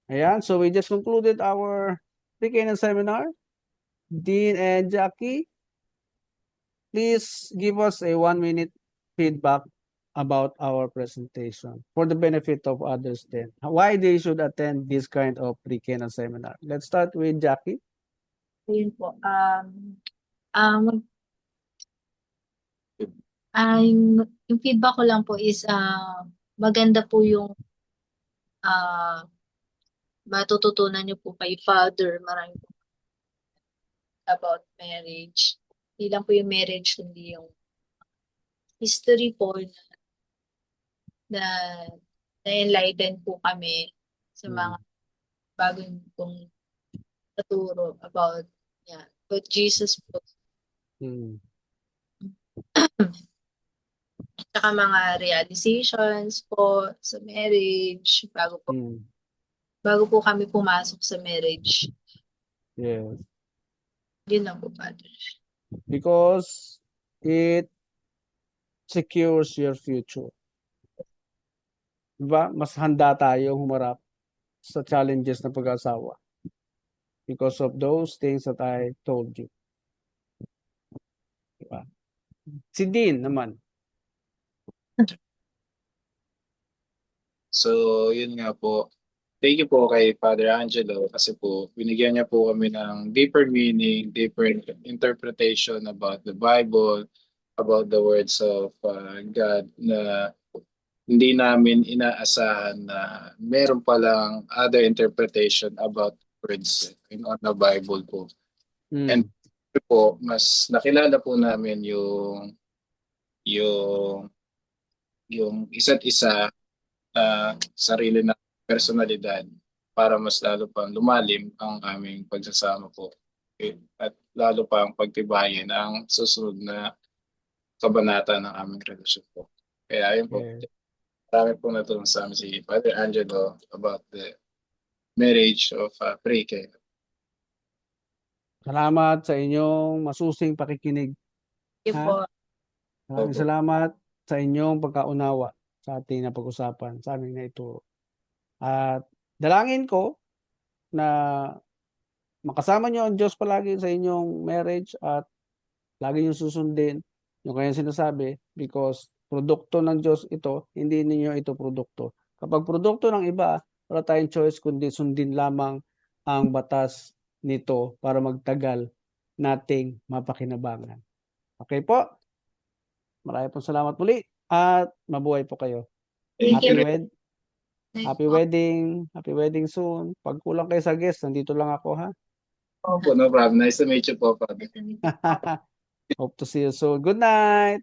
Ayan, so we just concluded our pre-K seminar. Dean and Jackie, please give us a 1-minute feedback about our presentation for the benefit of others then. Why they should attend this kind of pre-K seminar. Let's start with Jackie. Ayun po. Um, yung feedback ko lang po is maganda po yung matututunan niyo po kay Father. Marami po about marriage. Hindi lang po yung marriage, kundi yung history po na na-enlighten po kami sa mga bagong pong naturo about about Jesus po. Hmm. Tsaka mga realizations po sa marriage bago po kami pumasok sa marriage. Yes. Yun lang po, Father. Because it secures your future. Diba? Mas handa tayo humarap sa challenges ng pag-asawa because of those things that I told you. Diba? Si Dean naman. So, yun nga po. Thank you po kay Father Angelo kasi po binigyan niya po kami ng deeper meaning, deeper interpretation about the Bible, about the words of God na hindi namin inaasahan na meron palang other interpretation about words in on the Bible po. And po, mas nakilala po namin yung isa't isa, sarili na personalidad para mas lalo pang lumalim ang aming pagsasama po. At lalo pang pagtibayin ang susunod na kabanata ng aming relasyon po. Kaya yun po, marami po natulong sa amin si Father Angelo about the marriage of pre-K. Salamat sa inyong masusing pakikinig. Thank you po. Maraming salamat sa inyong pagkaunawa sa ating napag-usapan, sa aming naituro. At dalangin ko na makasama niyo ang Diyos palagi sa inyong marriage at lagi niyo susundin yung kanyang sinasabi because produkto ng Diyos ito, hindi ninyo ito produkto. Kapag produkto ng iba, wala tayong choice kundi sundin lamang ang batas nito para magtagal nating mapakinabangan. Okay po? Marami pong salamat muli at mabuhay po kayo. Happy wedding soon. Pag kulang kayo sa guest, nandito lang ako ha. Opo, no problem. Nice to meet you po, Father. Hope to see you soon. Good night.